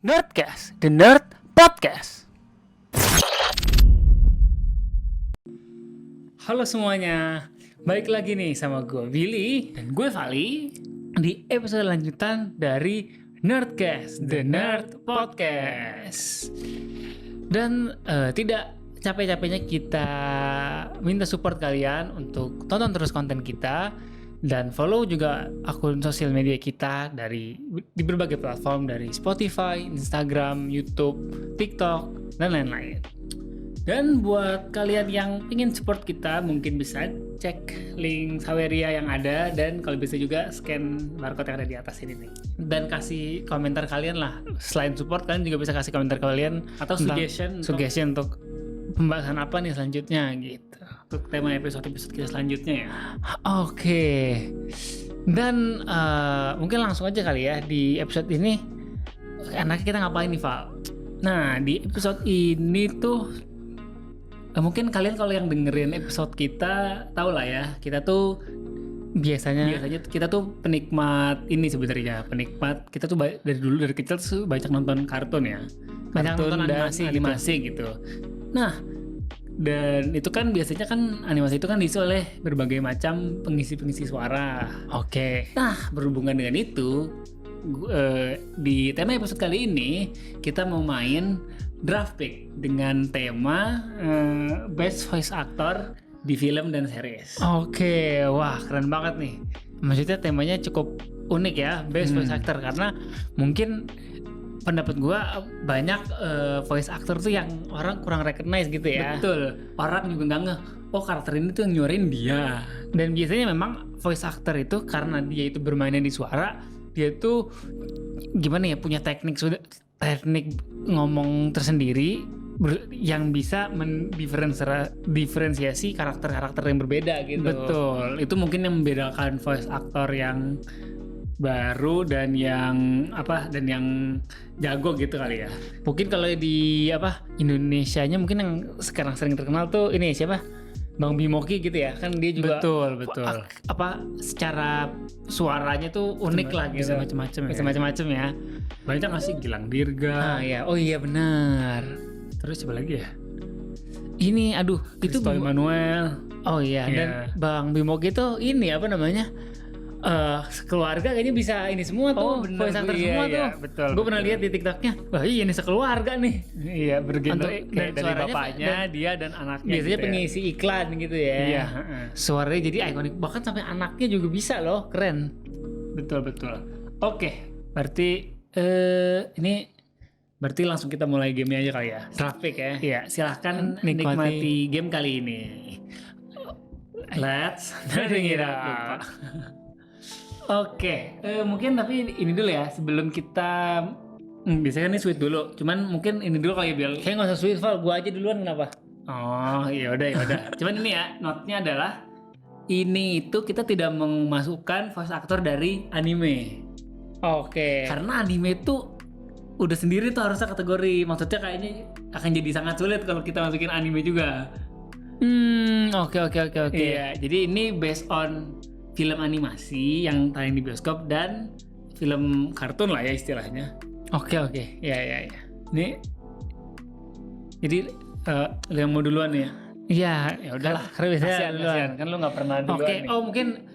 Nerdcast, The Nerd Podcast. Halo semuanya, balik lagi nih sama gue Billy dan gue Vali di episode lanjutan dari Nerdcast, The Nerd Podcast. Dan tidak capek-capeknya kita minta support kalian untuk tonton terus konten kita dan follow juga akun sosial media kita di berbagai platform dari Spotify, Instagram, YouTube, TikTok, dan lain-lain. Dan buat kalian yang ingin support kita mungkin bisa cek link Saweria yang ada dan kalau bisa juga scan barcode yang ada di atas ini nih. Dan kasih komentar kalian lah. Selain support kalian juga bisa kasih komentar kalian atau suggestion untuk pembahasan apa nih selanjutnya gitu. Untuk tema episode-episode kita selanjutnya ya. Oke. Dan mungkin langsung aja kali ya di episode ini enaknya kita ngapain nih Val? Nah di episode ini tuh mungkin kalian kalau yang dengerin episode kita tahu lah ya, kita tuh biasanya kita tuh penikmat ini sebenarnya, penikmat kita tuh dari kecil tuh banyak nonton kartun ya, banyak nonton animasi gitu. Nah dan itu kan biasanya kan animasi itu kan diisi oleh berbagai macam pengisi suara. Oke. Nah berhubungan dengan itu di tema episode kali ini kita mau main draft pick dengan tema best voice actor di film dan series. Oke, wah keren banget nih. Maksudnya temanya cukup unik ya, best voice actor, karena mungkin pendapat gua banyak voice actor tuh yang orang kurang recognize gitu ya. Betul. Orang juga nggak ngeh, oh karakter ini tuh yang nyuarain dia. Dan biasanya memang voice actor itu karena dia itu bermainnya di suara, dia tuh gimana ya, punya teknik ngomong tersendiri yang bisa mendiferensiasi karakter-karakter yang berbeda gitu. Betul. Itu mungkin yang membedakan voice actor yang baru dan yang jago gitu kali ya. Mungkin kalau di Indonesianya mungkin yang sekarang sering terkenal tuh ini siapa? Bang Bimoki gitu ya, kan dia juga betul. Secara suaranya tuh unik lah gitu. Bisa macam-macam ya. Banyak nggak sih Gilang Dirga? Oh iya benar. Terus siapa lagi ya? Ini itu Manuel. Oh iya, dan Bang Bimoki tuh ini sekeluarga kayaknya bisa ini semua tuh, voice actor semua tuh. Betul. Gue pernah lihat di TikToknya. Wah iya ini sekeluarga nih. Iya bergenre kayak dari bapaknya, dia dan anaknya. Biasanya gitu pengisi iklan gitu ya. Iya. Suaranya jadi ikonik. Bahkan sampai anaknya juga bisa loh, keren. Betul. Oke, berarti ini langsung kita mulai gamenya aja kali ya. Draft pick ya. Iya, silahkan nikmati game kali ini. Let's bring it up. Oke, mungkin tapi ini dulu ya sebelum kita biasanya ini sweet dulu. Cuman mungkin ini dulu kali ya Bill. Kayak nggak usah sweet Val, gua aja duluan kenapa? Oh iya udah. Cuman ini ya note-nya adalah ini itu kita tidak memasukkan voice actor dari anime. Oke. Karena anime itu udah sendiri tuh harusnya kategori. Maksudnya kayaknya akan jadi sangat sulit kalau kita masukin anime juga. Oke. Iya, jadi ini based on film animasi yang tayang di bioskop dan film kartun lah ya istilahnya. Oke. Ya. Ini jadi lu yang mau duluan ya? Iya, ya udahlah. Kasihan kan lu nggak pernah duluan. Oke. Oh mungkin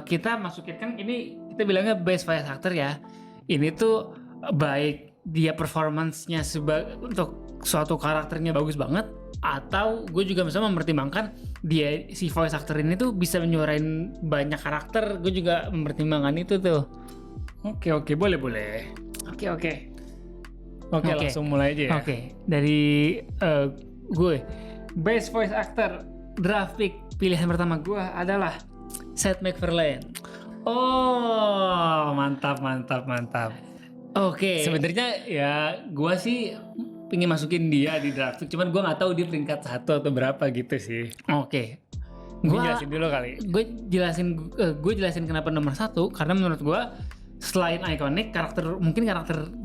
kita masukin kan ini kita bilangnya best voice actor ya. Ini tuh baik dia performance-nya untuk suatu karakternya bagus banget, atau gue juga misalnya mempertimbangkan dia si voice actor ini tuh bisa menyuarain banyak karakter. Gue juga mempertimbangkan itu tuh. Oke, boleh. Oke, langsung mulai aja ya. Oke, dari gue best voice actor draft pick pilihan pertama gue adalah Seth MacFarlane. Oh, mantap. Oke. Sebenarnya ya gue sih pengen masukin dia di draft pick, cuman gue nggak tahu dia peringkat 1 atau berapa gitu sih. Oke. Gue jelasin dulu kali. Gue jelasin kenapa nomor 1, karena menurut gue selain ikonik, karakter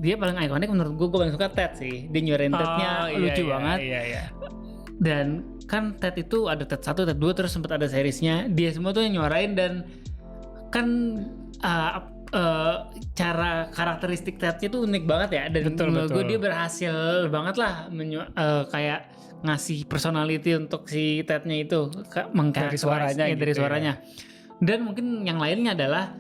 dia paling ikonik menurut gue paling suka Ted sih. Dia nyuarain Tednya lucu banget. Iya. Dan kan Ted itu ada Ted 1, Ted 2, terus sempat ada seriesnya. Dia semua tuh yang nyuarain dan kan cara karakteristik Ted-nya tuh unik banget ya, dan menurut gue dia berhasil banget lah kayak ngasih personality untuk si Ted-nya itu dari suaranya gitu dari suaranya. Dan mungkin yang lainnya adalah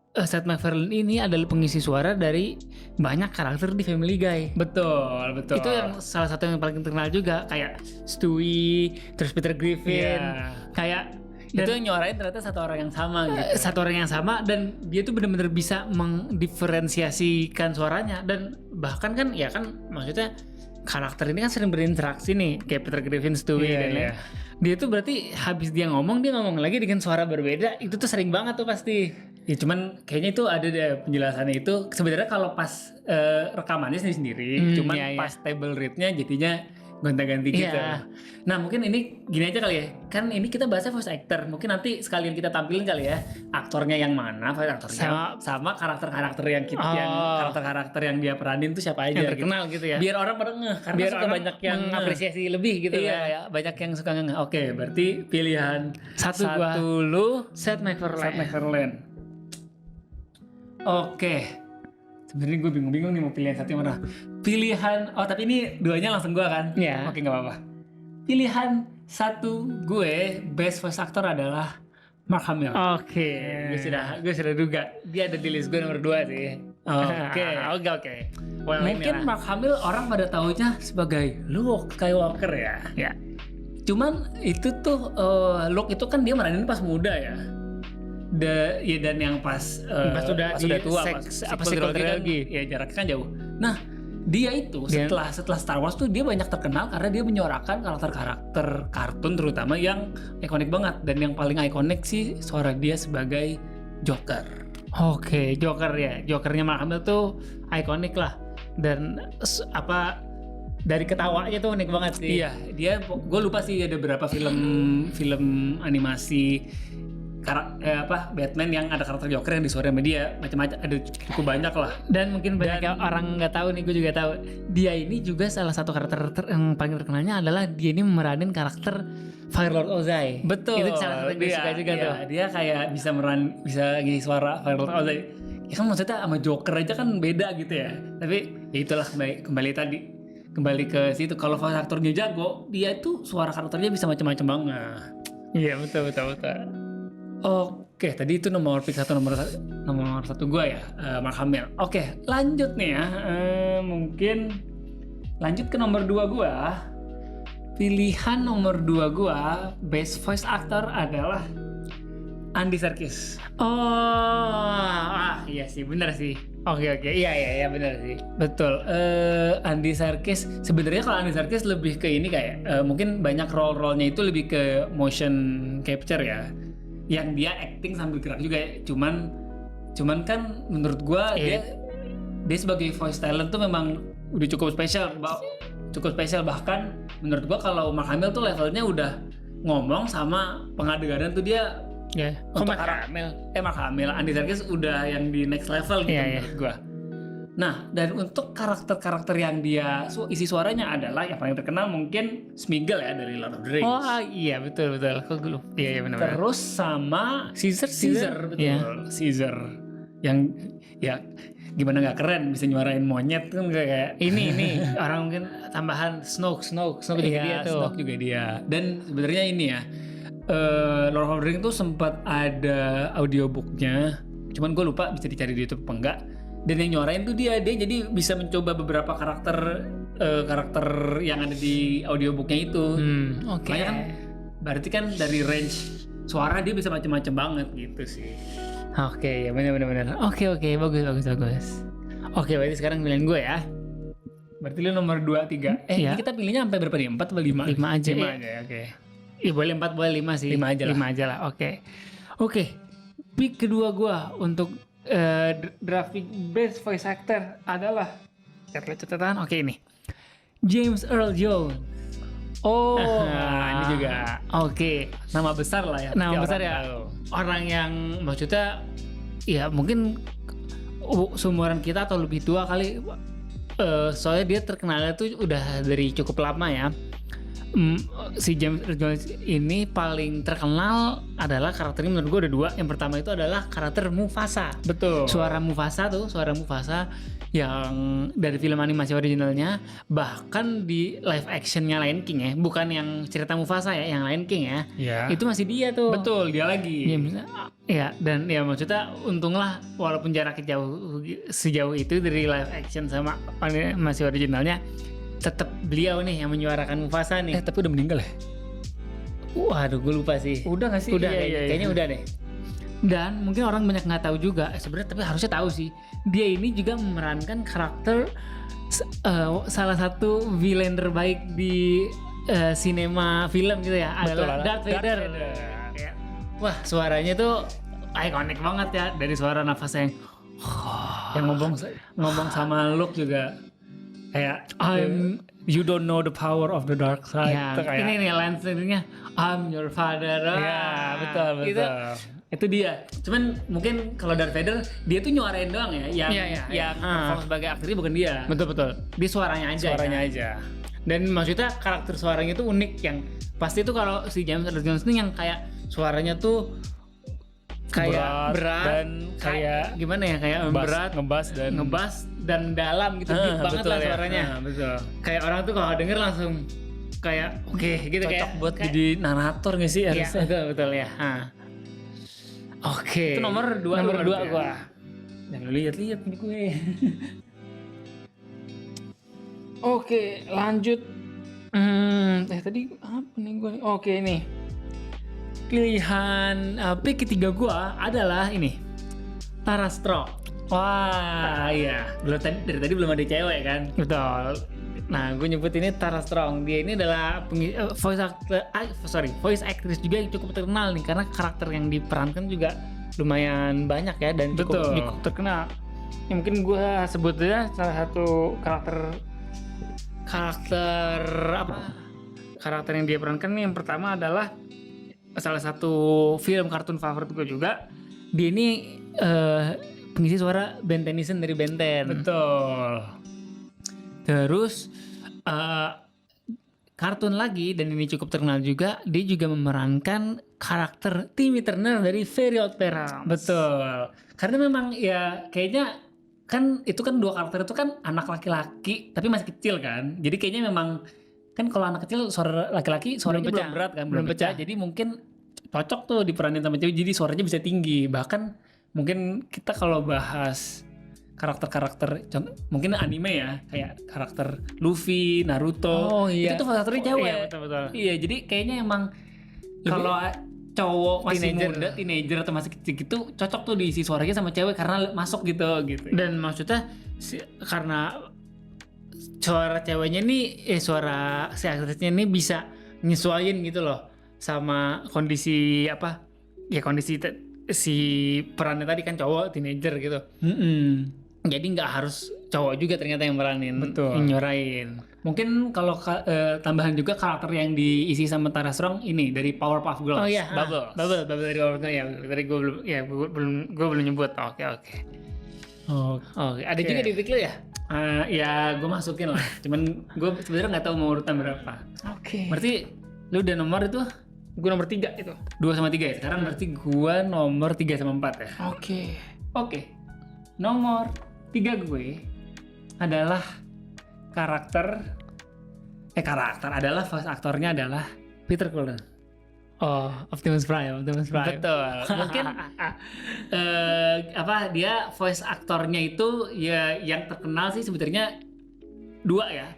Seth MacFarlane ini adalah pengisi suara dari banyak karakter di Family Guy. Betul. Itu yang salah satu yang paling terkenal juga, kayak Stewie, terus Peter Griffin, kayak itu yang nyuarain ternyata satu orang yang sama gitu. Satu orang yang sama, dan dia tuh benar-benar bisa mendiferensiasikan suaranya. Dan bahkan kan ya kan maksudnya karakter ini kan sering berinteraksi nih, kayak Peter Griffin, Stewie dan lain. Dia tuh berarti habis dia ngomong lagi dengan suara berbeda. Itu tuh sering banget tuh pasti. Ya cuman kayaknya itu ada deh penjelasannya itu. Sebenarnya kalau pas rekamannya sendiri, cuman pas table read-nya jadinya gonta-ganti gitu. Nah mungkin ini gini aja kali ya, kan ini kita bahasnya voice actor, mungkin nanti sekalian kita tampilin kali ya aktornya yang mana, voice aktornya sama karakter-karakter yang karakter-karakter yang dia peranin tuh siapa aja yang terkenal gitu ya, biar orang pada ngeh, karena biar suka banyak yang mengapresiasi lebih gitu. Ya, banyak yang suka ngeh. Oke, berarti pilihan satu lu Seth MacFarlane. Oke. Sebenarnya gue bingung nih mau pilih satu yang mana. Pilihan, tapi ini duanya langsung gue kan? Iya. Oke, nggak apa-apa. Pilihan satu gue best voice actor adalah Mark Hamill. Oke. Gue sudah duga dia ada di list gue nomor 2 sih. Oke. Well, mungkin Mark Hamill orang pada taunya sebagai Luke Skywalker ya. Ya. Cuman itu tuh Luke itu kan dia meranin pas muda ya. Dan yang pas sudah tua, trilogi ya jaraknya kan jauh. Nah dia itu setelah Star Wars tuh dia banyak terkenal karena dia menyuarakan karakter kartun terutama yang ikonik banget, dan yang paling ikonik sih suara dia sebagai Joker. Oke, Joker ya, Jokernya Mark Hamill tuh ikonik lah, dan dari ketawanya tuh unik banget sih. Iya, gue lupa sih ada berapa film animasi Batman yang ada karakter Joker yang disuarain sama dia, macam-macam, ada cukup banyak lah. Dan mungkin banyak yang orang nggak tahu nih, gue juga tahu. Dia ini juga salah satu karakter yang paling terkenalnya adalah dia ini meranin karakter Firelord Ozai. Betul. Itu salah satu yang gue suka juga tuh. Dia kayak bisa ngisi suara Firelord Ozai. Ya kan maksudnya sama Joker aja kan beda gitu ya. Tapi ya itulah kembali ke situ. Kalau voice aktornya jago, dia tuh suara karakternya bisa macam-macam banget. Iya, betul. Oke, tadi itu nomor satu gue ya, Mark Hamill. Oke, lanjut nih ya. Mungkin lanjut ke nomor 2 gue. Pilihan nomor 2 gue best voice actor adalah Andy Serkis. Iya sih, benar sih. Oke, iya benar sih. Betul. Andy Serkis, sebenarnya kalau Andy Serkis lebih ke ini kayak mungkin banyak role-nya itu lebih ke motion capture ya. Yang dia acting sambil gerak juga ya. Cuman kan menurut gua dia sebagai voice talent tuh memang udah cukup spesial, bahkan menurut gua kalau Mark Hamill tuh levelnya udah ngomong sama pengadu-gaduan tuh dia Mark Hamill, Andy Serkis udah yang di next level gitu menurut gua. Nah, dan untuk karakter-karakter yang dia isi suaranya adalah yang paling terkenal mungkin Smeagol ya dari Lord of the Rings. Oh iya, betul. Kok gue lupa. Iya benar. Terus sama Caesar, betul. Yeah. Caesar. Yang ya gimana nggak keren bisa nyuarain monyet kan, kayak ini orang mungkin tambahan Snoke juga dia tuh. Snoke juga dia. Dan sebenarnya ini ya Lord of the Rings tuh sempat ada audiobooknya. Cuman gue lupa bisa dicari di YouTube apa enggak. Dan yang nyuarain tuh dia jadi bisa mencoba beberapa karakter yang ada di audiobooknya itu. Makanya kan berarti kan dari range suara dia bisa macam-macam banget gitu sih. Oke, ya benar. Oke, bagus. Oke, berarti sekarang pilihan gue ya. Berarti lu nomor 2, 3. Ini kita pilihnya sampai berapa nih? 4 atau 5? 5 aja. 5 aja, oke. Boleh 4, boleh 5 sih. 5 aja lah. Oke. Pick kedua gue untuk drafting best voice actor adalah catatan. Oke, ini James Earl Jones. Ini juga. Oke, nama besar lah ya. Nama besar ya. Orang yang maksudnya ya mungkin seumuran kita atau lebih tua kali. Soalnya dia terkenalnya tuh udah dari cukup lama ya. Si James Earl Jones ini paling terkenal adalah karakternya menurut gue ada dua. Yang pertama itu adalah karakter Mufasa. Betul. Suara Mufasa yang dari film animasi originalnya, bahkan di live actionnya Lion King ya, bukan yang cerita Mufasa ya, yang Lion King ya. Ya. Itu masih dia tuh. Betul, dia lagi. Ya, dan ya maksudnya untunglah walaupun jaraknya sejauh itu dari live action sama animasi originalnya, tetap beliau nih yang menyuarakan Mufasa nih. Tapi udah meninggal ya? Waduh, gue lupa sih. Udah nggak sih? Udah, iya. Kayaknya udah deh. Dan mungkin orang banyak nggak tahu juga, sebenarnya tapi harusnya tahu sih. Dia ini juga memerankan karakter salah satu villain terbaik di sinema film gitu ya. Betul, adalah Darth Vader. Ya. Wah, suaranya tuh ikonik banget ya, dari suara nafasnya yang ngomong sama Luke juga kayak you don't know the power of the dark side. Ya, ini nih lansingnya I'm your father. Ya, betul. Itu dia. Cuman mungkin kalau Darth Vader dia tuh nyuarain doang ya, yang perform sebagai aktornya bukan dia. Betul. Dia suaranya aja. Dan maksudnya karakter suaranya itu unik, yang pasti tuh kalau si James Earl Jones ini yang kayak suaranya tuh kayak berat dan kayak gimana ya, kayak berat, ngebas dan dalam gitu, deep banget lah suaranya. Betul. Kayak orang tuh kalau denger langsung kayak oke, gitu. Cocok kayak buat jadi narator nggak sih harusnya? Iya, betul ya. Oke. Itu nomor 2 gua. Jangan lihat-lihat nih gue. Oke, lanjut. Tadi apa nih gue? Oke, nih. Pilihan pick ketiga gua adalah ini. Tara Strong. Wah, iya. Dari tadi belum ada cewek kan? Betul. Nah, gue nyebut ini Tara Strong. Dia ini adalah voice actress juga yang cukup terkenal nih, karena karakter yang diperankan juga lumayan banyak ya, dan cukup terkenal. Ya, mungkin gue sebutnya salah satu karakter yang dia perankan nih, yang pertama adalah salah satu film kartun favorit gue juga. Dia ini pengisi suara Ben Tennyson dari Ben 10. Betul. Terus kartun lagi, dan ini cukup terkenal juga, dia juga memerankan karakter Timmy Turner dari Fairy Odd Parents. Betul. Karena memang ya kayaknya kan itu kan dua karakter itu kan anak laki-laki tapi masih kecil kan. Jadi kayaknya memang kan kalau anak kecil suara laki-laki suaranya belum berat kan, belum pecah. Jadi mungkin cocok tuh diperanin sama cewek, jadi suaranya bisa tinggi. Bahkan mungkin kita kalau bahas karakter-karakter mungkin anime ya, kayak karakter Luffy, Naruto, itu tuh salah satunya cewek. Iya, betul. Iya, jadi kayaknya emang kalau cowok masih muda, teenager atau masih kecil gitu, cocok tuh diisi suaranya sama cewek karena masuk gitu. Dan maksudnya karena suara ceweknya nih, suara si aktrisnya ini bisa nyesuaiin gitu loh sama kondisi kondisi si perannya tadi kan cowok teenager gitu. Jadi nggak harus cowok juga ternyata yang meranin, yang nyuarain. Mungkin kalau tambahan juga karakter yang diisi sama Tara Strong ini dari Powerpuff Girls. Oh iya, Bubble dari Powerpuff Girls ya. Tadi gue belum nyebut. Oke. Ada juga di pick lu ya? Ya gue masukin lah. Cuman gue sebenarnya nggak tahu mau urutan berapa. Oke. Berarti lu udah nomor itu? Gue nomor 3 itu. 2 sama 3 ya? Sekarang berarti gue nomor 3 sama 4 ya? Oke. Nomor 3 gue adalah karakter adalah voice aktornya adalah Peter Cullen. Oh, Optimus Prime. Betul. Mungkin dia voice aktornya itu ya yang terkenal sih sebenarnya 2 ya.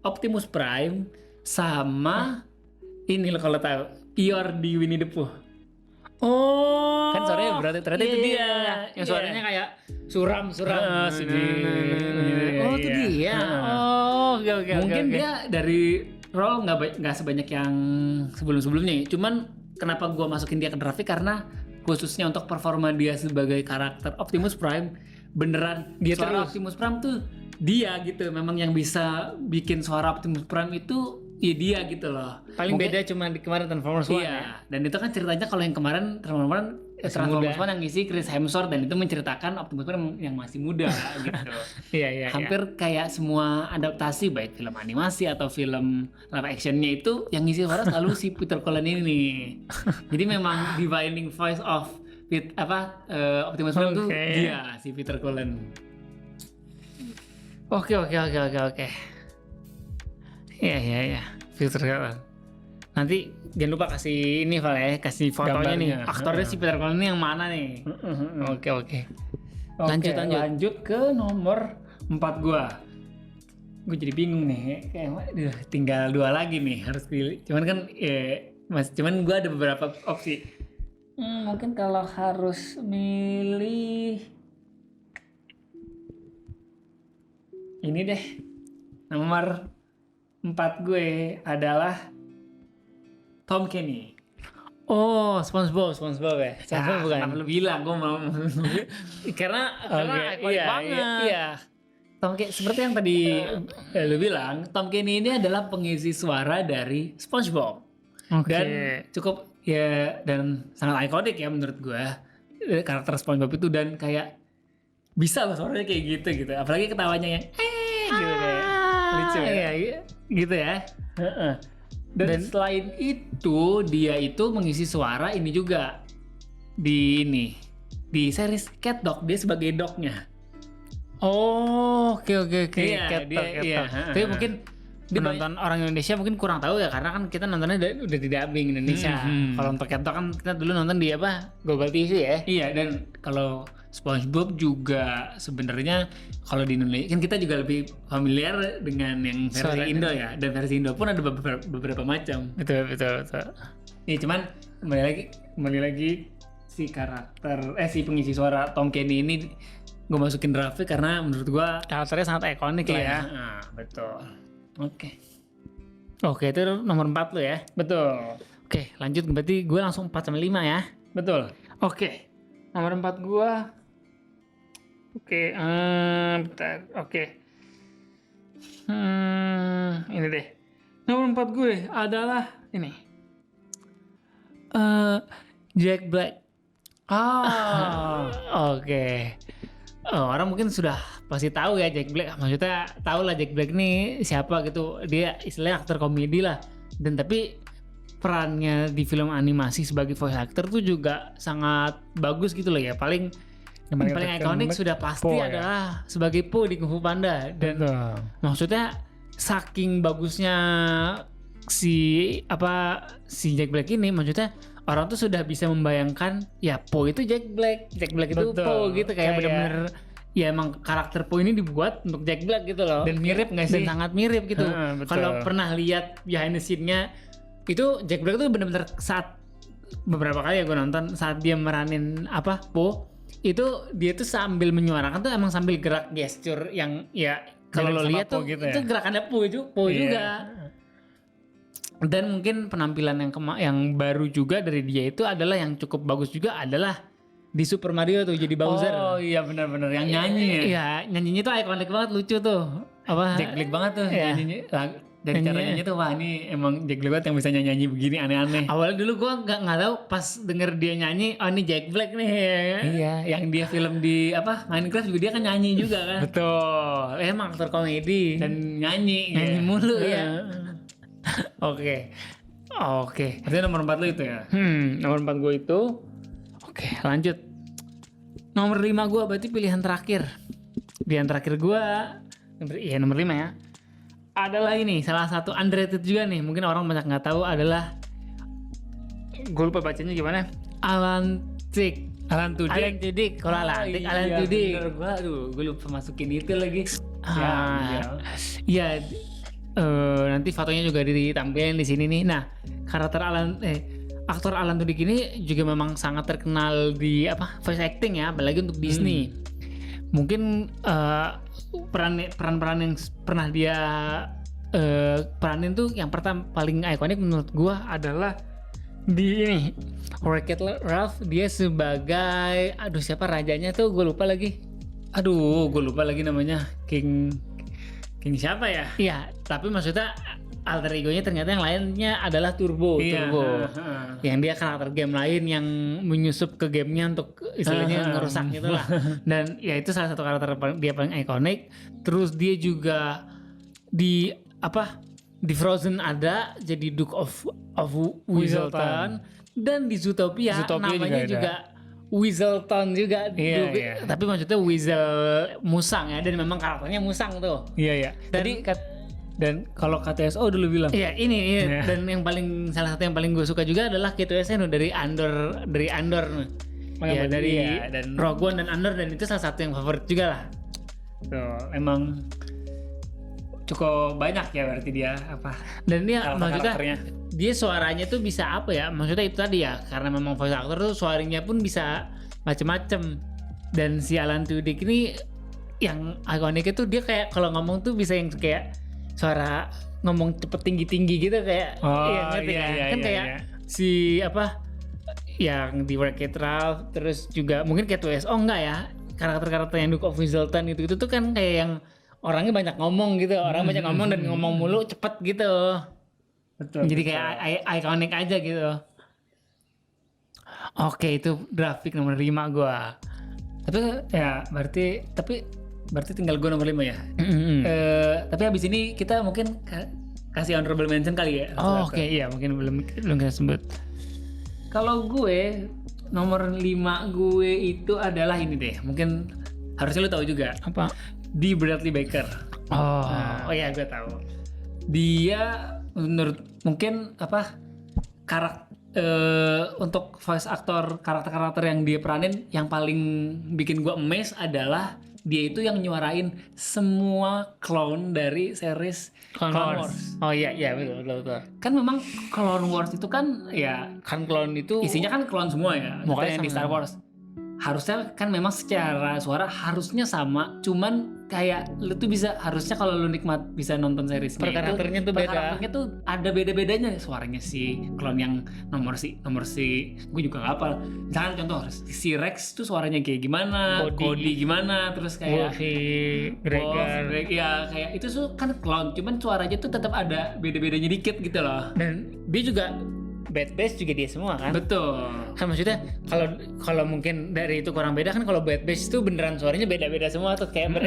Optimus Prime sama ini lo kalau tahu Eeyore di Winnie the Pooh. Oh, kan suaranya berarti ternyata itu dia. Yang suaranya kayak suram. Itu dia. Oke. Mungkin dia dari role nggak sebanyak yang sebelumnya. Cuman kenapa gue masukin dia ke draft karena khususnya untuk performa dia sebagai karakter Optimus Prime, beneran dia suara Optimus Prime tuh dia gitu. Memang yang bisa bikin suara Optimus Prime itu ya dia gitu loh. Paling beda cuma di kemarin Transformers 1 ya. Dan itu kan ceritanya kalau yang kemarin Transformers Transformers One yang ngisi Chris Hemsworth dan itu menceritakan Optimus Prime yang masih muda gitu. Iya. Hampir kayak semua adaptasi baik film animasi atau film live actionnya itu yang ngisi suara selalu si Peter Cullen ini. Jadi memang defining voice of Optimus Prime tuh dia si Peter Cullen. Oke. Iya. Peter Cullen. Nanti jangan lupa kasih ini Val ya, kasih fotonya nih. Aktornya si Peter Cullen ini yang mana nih? Oke. Lanjut ke nomor 4 gua. Gue jadi bingung nih, kayak tinggal 2 lagi nih harus pilih. Cuman gue ada beberapa opsi. Mungkin kalau harus milih ini deh. Nomor 4 gue adalah Tom Kenny. Oh, SpongeBob ya. SpongeBob bukan. Kenapa lu bilang gue mau? karena ikonik banget. Iya. Tom Kenny seperti yang tadi lu bilang, Tom Kenny ini adalah pengisi suara dari SpongeBob. Dan cukup dan sangat ikonik ya menurut gue karakter SpongeBob itu, dan kayak bisa loh suaranya kayak gitu. Apalagi ketawanya yang gitu kayak lucu ya. Gitu ya. Dan selain itu dia itu mengisi suara ini juga di series Cat Dog, dia sebagai dognya. Oke. Cat Dog. Tapi mungkin penonton orang Indonesia mungkin kurang tahu ya, karena kan kita nontonnya udah di dubbing Indonesia. Kalau untuk Cat Dog kan kita dulu nonton di Global TV ya. Iya, dan kalau SpongeBob juga sebenarnya kalau di Indonesia kan kita juga lebih familiar dengan yang versi Indo ya, dan versi Indo pun ada beberapa macam. Betul. Iya, cuman kembali lagi si pengisi suara Tom Kenny ini gue masukin grafik karena menurut gue karakternya sangat ikonik lah ya. Betul. Oke, itu nomor 4 lo ya. Betul. Oke, lanjut, berarti gue langsung 4 sama 5 ya. Betul. Oke. Nomor 4 gue. Bentar. Oke. Ini deh. Nomor 4 gue adalah ini. Jack Black. Oke. Orang mungkin sudah pasti tahu ya Jack Black. Maksudnya tahu lah Jack Black nih siapa gitu. Dia istilahnya aktor komedi lah. Dan tapi perannya di film animasi sebagai voice actor tuh juga sangat bagus gitu loh ya. Paling ikonik sudah pasti adalah sebagai Po di Kung Fu Panda. Dan maksudnya saking bagusnya si Jack Black ini, maksudnya orang tuh sudah bisa membayangkan ya Po itu Jack Black itu Po gitu, kayak benar-benar ya emang karakter Po ini dibuat untuk Jack Black gitu loh. Dan mirip nggak sih? Dan sangat mirip gitu. Kalau pernah lihat behind the scene-nya itu Jack Black tuh benar-benar saat beberapa kali ya gue nonton saat dia meranin Po itu dia tuh sambil menyuarakan tuh emang sambil gerak gesture yang ya kalau lo lihat tuh gitu itu gerakannya Po juga. Dan mungkin penampilan yang baru juga dari dia itu adalah yang cukup bagus juga adalah di Super Mario tuh jadi Bowser. Oh iya benar-benar yang nyanyi ya. Iya, nyanyinya tuh ikonik banget, lucu tuh. Jack Black banget tuh nyanyinya. Dan cara nyanyi tuh wah ini emang Jack Black banget yang bisa nyanyi begini aneh-aneh. Awalnya dulu gue nggak tahu, pas denger dia nyanyi, oh ini Jack Black nih. Iya, yang dia film di Minecraft juga dia kan nyanyi juga kan. Betul. Emang aktor komedi dan nyanyi mulu ya. Oke. Artinya nomor 4 lo itu ya? Nomor 4 gue itu. Oke, lanjut. Nomor 5 gue berarti pilihan terakhir. Pilihan terakhir gue, nomor 5 ya. Adalah ini, salah satu underrated juga nih. Mungkin orang banyak nggak tahu adalah, gue lupa bacanya gimana. Alan Tudyk. Kalau Alan Tudyk. Gue lupa masukin itu lagi. Iya. Nanti fotonya juga ditampilin di sini nih. Nah, karakter aktor Alan Tudyk ini juga memang sangat terkenal di voice acting ya, apalagi untuk Disney. Mungkin peran-peran yang pernah dia peranin tuh yang pertama paling ikonik menurut gua adalah di ini Wreck-It Ralph. Dia sebagai siapa rajanya tuh gue lupa lagi namanya King siapa ya? Iya, tapi maksudnya alter egonya ternyata yang lainnya adalah Turbo. Yang dia karakter game lain yang menyusup ke gamenya untuk istilahnya ngerusak gitu lah. Dan ya itu salah satu karakter dia paling ikonik. Terus dia juga di Frozen ada jadi Duke of Weaselton. Dan di Zootopia namanya juga Weaselton juga. Tapi maksudnya Weasel musang ya, dan memang karakternya musang tuh. Iya. Dan kalau KTSO dulu bilang. Iya, ini. Dan yang paling salah satu yang paling gue suka juga adalah KTSO dari Andor. Dan Rogue One dan Andor, dan itu salah satu yang favorit juga lah. Tuh, emang cukup banyak ya berarti dia Dan dia maksudnya dia suaranya tuh bisa maksudnya itu tadi ya, karena memang voice actor tuh suaranya pun bisa macem-macem. Dan si Alan Tudyk ini yang ikoniknya tuh dia kayak kalau ngomong tuh bisa yang kayak suara ngomong cepet tinggi-tinggi gitu kayak si yang di Wreck-It Ralph, terus juga mungkin kayak TSO enggak ya, karakter-karakter yang Duke of Weaselton itu tuh kan kayak yang orangnya banyak ngomong gitu, banyak ngomong dan ngomong mulu cepet gitu. Betul. Jadi kayak ikonik aja gitu. Oke, itu grafik nomor 5 gua. Berarti tinggal gue nomor 5 ya. Tapi habis ini kita mungkin kasih honorable mention kali ya. Oke, iya mungkin belum kita sebut. Kalau gue nomor 5 gue itu adalah ini deh. Mungkin harusnya lu tahu juga. Apa? Di Bradley Baker. Oh iya, gue tahu. Dia menurut mungkin untuk voice actor karakter-karakter yang dia peranin yang paling bikin gue amazed adalah dia itu yang nyuarain semua clone dari series Clone Wars. Oh iya betul. Kan memang Clone Wars itu kan ya Kan clone itu isinya kan clone semua ya. Makanya yang di Star Wars. Harusnya kan memang secara suara harusnya sama, cuman kayak lu tuh harusnya kalau lu nikmat bisa nonton seriesnya per karakternya tuh beda. Karakternya tuh ada beda-bedanya suaranya si clone yang nomor si gue juga gak hafal. Misalkan contoh si Rex tuh suaranya kayak gimana, Cody gimana, terus kayak Gregor. Ya kayak itu tuh kan clone, cuman suaranya tuh tetap ada beda-bedanya dikit gitu loh. Dan dia juga Bad Batch juga dia semua kan. Betul. Kan maksudnya kalau mungkin dari itu kurang beda kan, kalau Bad Batch itu beneran suaranya beda-beda semua tuh kayak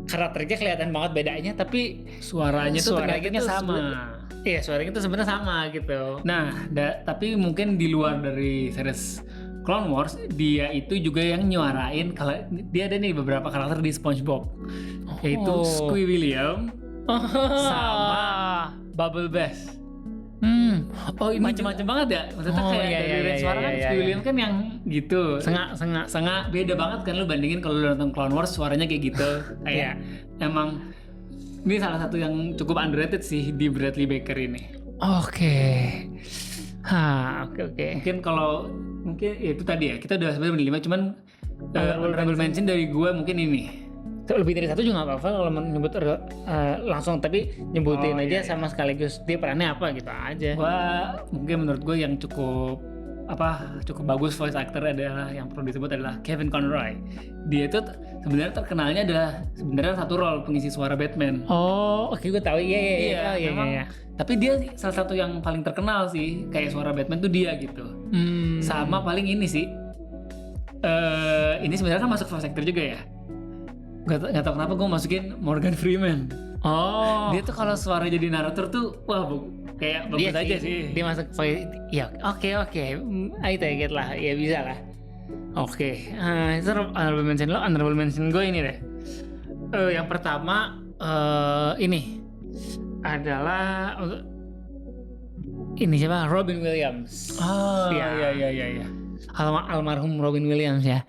karakternya kelihatan banget bedanya, tapi suaranya sama. Iya, suaranya tuh sebenarnya sama gitu. Nah, tapi mungkin di luar dari series Clone Wars, dia itu juga yang nyuarain kalau dia ada nih beberapa karakter di SpongeBob. Yaitu Squee sama Bubble Bass. Ini macam-macam banget ya. Maksudnya kayak dari suara kan Squee William kan yang gitu. Sengak beda banget kan lu bandingin kalau lu nonton Clone Wars suaranya kayak gitu. Kayak emang ini salah satu yang cukup underrated sih di Bradley Baker ini. Oke. Mungkin ya itu tadi ya. Kita udah sebenarnya 5, cuman honorable mention dari gue mungkin ini. Lebih dari satu juga gak apa-apa kalau menyebut langsung, tapi nyebutin aja sama sekaligus dia perannya apa gitu aja. Mungkin menurut gue yang cukup bagus voice actor adalah yang perlu disebut adalah Kevin Conroy. Dia itu sebenarnya terkenalnya adalah sebenarnya satu role pengisi suara Batman. Oke, gue tahu. Iya. Tapi dia salah satu yang paling terkenal sih, kayak suara Batman tuh dia gitu. Sama paling ini sih. Ini sebenarnya kan masuk voice actor juga ya. Gak tau kenapa gue masukin Morgan Freeman. Dia tuh kalau suara jadi narator tuh kayak bagus aja sih. Dia masuk ya oke. I take it lah. Ya bisa lah. Oke. Itu honorable mention lo. Honorable mention gue ini deh. Yang pertama ini adalah ini siapa? Robin Williams. Iya. Almarhum Robin Williams ya.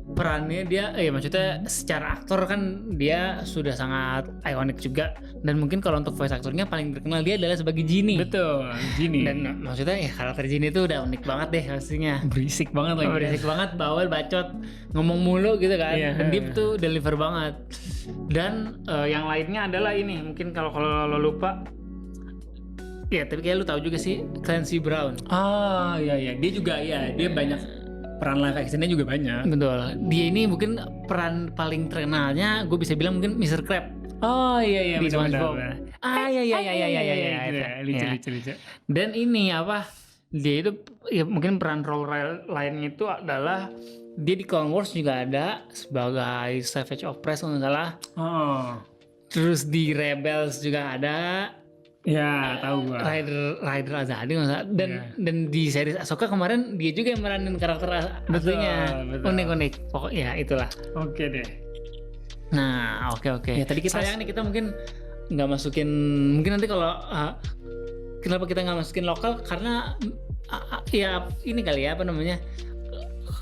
Perannya dia maksudnya secara aktor kan dia sudah sangat ikonik juga, dan mungkin kalau untuk voice aktornya paling terkenal dia adalah sebagai Genie. Betul, Genie. Dan maksudnya karakter Genie itu udah unik banget deh pastinya. Berisik banget lagi. Berisik banget, bawel, bacot, ngomong mulu gitu kan. Dan dia tuh deliver banget. Dan yang lainnya adalah ini, mungkin kalau lo lupa. Ya, tapi kayak lu tahu juga sih Clancy Brown. Iya. Dia juga dia banyak peran live actionnya juga banyak. Betul. Dia ini mungkin peran paling terkenalnya gue bisa bilang mungkin Mr. Crab. Oh iya di benar, SpongeBob. benar. Iya. Lucu. Dan ini apa? Dia itu ya mungkin peran role lainnya itu adalah dia di Clone Wars juga ada sebagai Savage Opress kalau nggak salah. Oh. Terus di Rebels juga ada. Ya, tahu gua. Rider Azadi nggak salah. Dan di series Ahsoka kemarin dia juga yang meranin karakter aslinya. Betul. Unik. Pokoknya itulah. Oke deh. Nah, oke. Ya, tadi kita sayang nih kita mungkin nggak masukin, mungkin nanti kalau kenapa kita nggak masukin lokal karena ya ini kali ya apa namanya,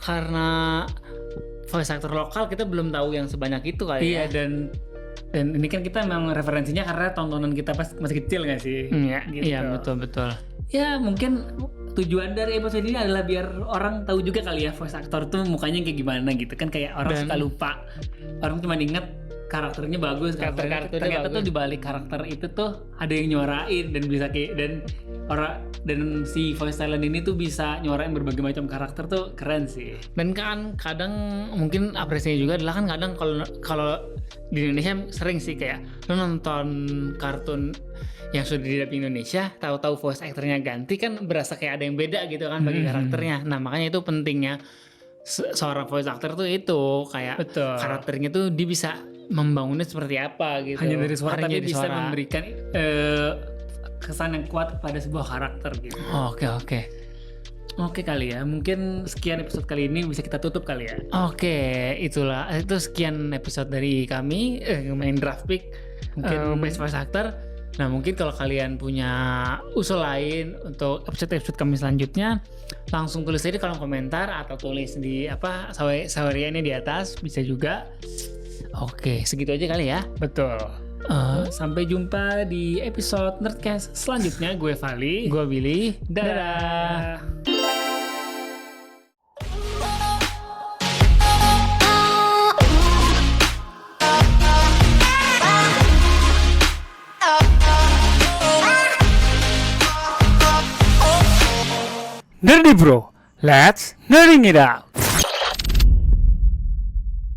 karena voice actor lokal kita belum tahu yang sebanyak itu kali ya. Dan ini kan kita memang referensinya karena tontonan kita pas masih kecil nggak sih? Iya betul. Ya mungkin tujuan dari episode ini adalah biar orang tahu juga kali ya voice actor tuh mukanya kayak gimana gitu kan, kayak orang suka lupa, orang cuma inget karakternya bagus, Karakternya ternyata bagus. tuh dibalik karakter itu tuh ada yang nyuarain dan bisa kayak dan si voice talent ini tuh bisa nyuarain berbagai macam karakter tuh keren sih. Dan kan kadang mungkin apresiasi juga adalah kan kadang kalau di Indonesia sering sih kayak lo nonton kartun yang sudah didubbing Indonesia, tahu-tahu voice actornya ganti kan berasa kayak ada yang beda gitu kan bagi karakternya. Nah makanya itu pentingnya seorang voice actor tuh itu kayak Betul. karakternya tuh dia bisa membangunnya seperti apa gitu. Hanya dari suara Hanya tapi dari bisa suara. memberikan kesan yang kuat pada sebuah karakter gitu. Oke kali ya, mungkin sekian episode kali ini bisa kita tutup kali ya. Oke, itu sekian episode dari kami main draft pick mungkin best voice actor. Nah mungkin kalau kalian punya usul lain untuk episode kami selanjutnya, langsung tulis aja di kolom komentar atau tulis di sawariannya di atas bisa juga. Oke, segitu aja kali ya. Betul. Sampai jumpa di episode Nerdcast selanjutnya. Gue Vali. Gue Billy. Dadah. Nerdy Bro, let's nerding it out.